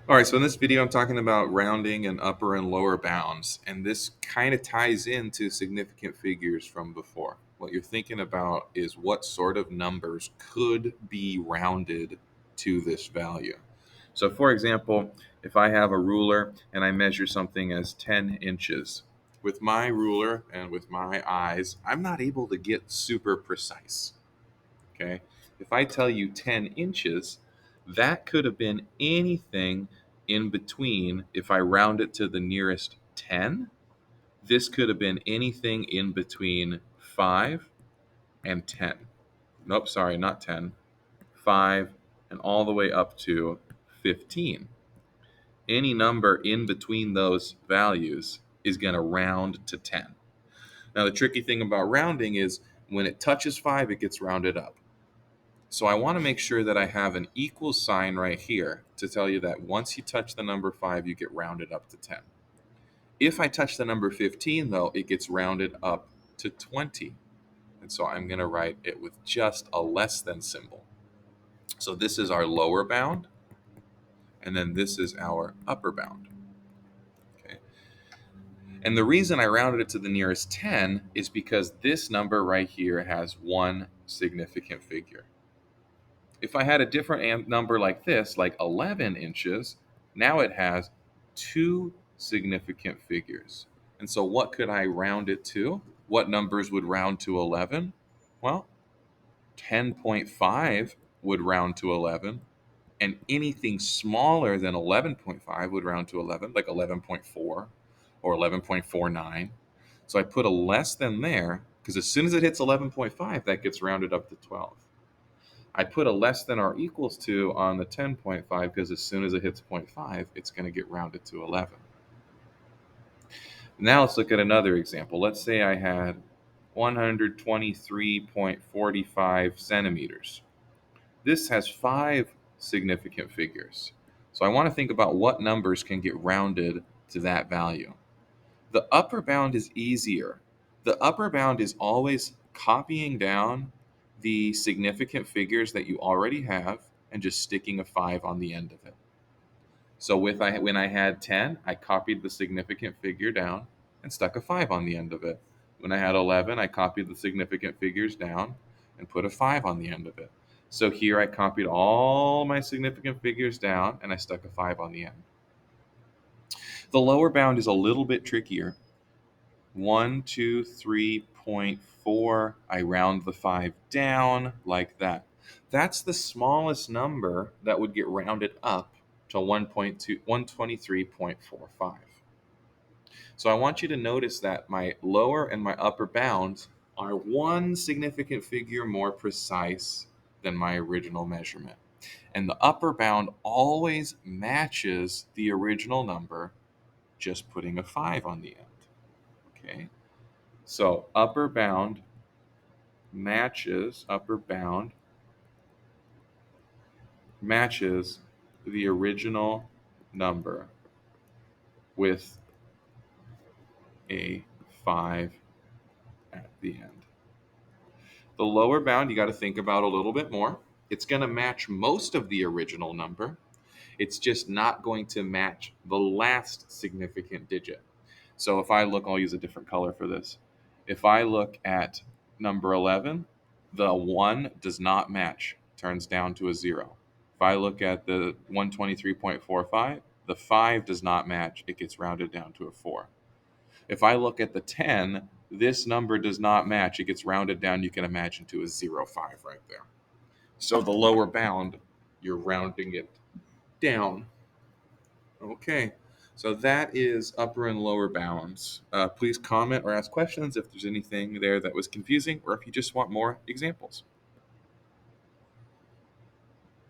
All right, so in this video, I'm talking about rounding and upper and lower bounds, and this kind of ties into significant figures from before. What you're thinking about is what sort of numbers could be rounded to this value. So, for example, if I have a ruler and I measure something as 10 inches, with my ruler and with my eyes, I'm not able to get super precise. Okay. If I tell you 10 inches, that could have been anything in between. If I round it to the nearest 10, this could have been anything in between 5 and 10. Nope, sorry, not 10. 5 and all the way up to 15. Any number in between those values is going to round to 10. Now, the tricky thing about rounding is when it touches 5, it gets rounded up. So I want to make sure that I have an equal sign right here to tell you that once you touch the number 5, you get rounded up to 10. If I touch the number 15, though, it gets rounded up to 20. And so I'm going to write it with just a less than symbol. So this is our lower bound, and then this is our upper bound. Okay. And the reason I rounded it to the nearest 10 is because this number right here has one significant figure. If I had a different number like this, like 11 inches, now it has two significant figures. And so what could I round it to? What numbers would round to 11? Well, 10.5 would round to 11, and anything smaller than 11.5 would round to 11, like 11.4 or 11.49. So I put a less than there because as soon as it hits 11.5, that gets rounded up to 12. I put a less than or equals to on the 10.5 because as soon as it hits 0.5, it's going to get rounded to 11. Now let's look at another example. Let's say I had 123.45 centimeters. This has 5 significant figures. So I want to think about what numbers can get rounded to that value. The upper bound is easier. The upper bound is always copying down the significant figures that you already have and just sticking a 5 on the end of it. So when I had 10, I copied the significant figure down and stuck a 5 on the end of it. When I had 11, I copied the significant figures down and put a 5 on the end of it. So here I copied all my significant figures down and I stuck a 5 on the end. The lower bound is a little bit trickier. 123.4. I round the 5 down like that. That's the smallest number that would get rounded up to 123.45. So I want you to notice that my lower and my upper bounds are one significant figure more precise than my original measurement. And the upper bound always matches the original number, just putting a 5 on the end. Okay? So upper bound matches the original number with a 5 at the end. The lower bound you got to think about a little bit more. It's going to match most of the original number. It's just not going to match the last significant digit. So if I look, I'll use a different color for this. If I look at number 11, the 1 does not match, turns down to a 0. If I look at the 123.45, the 5 does not match, it gets rounded down to a 4. If I look at the 10, this number does not match, it gets rounded down, you can imagine, to a 0.5 right there. So the lower bound, you're rounding it down. Okay, so that is upper and lower bounds. Please comment or ask questions if there's anything there that was confusing or if you just want more examples.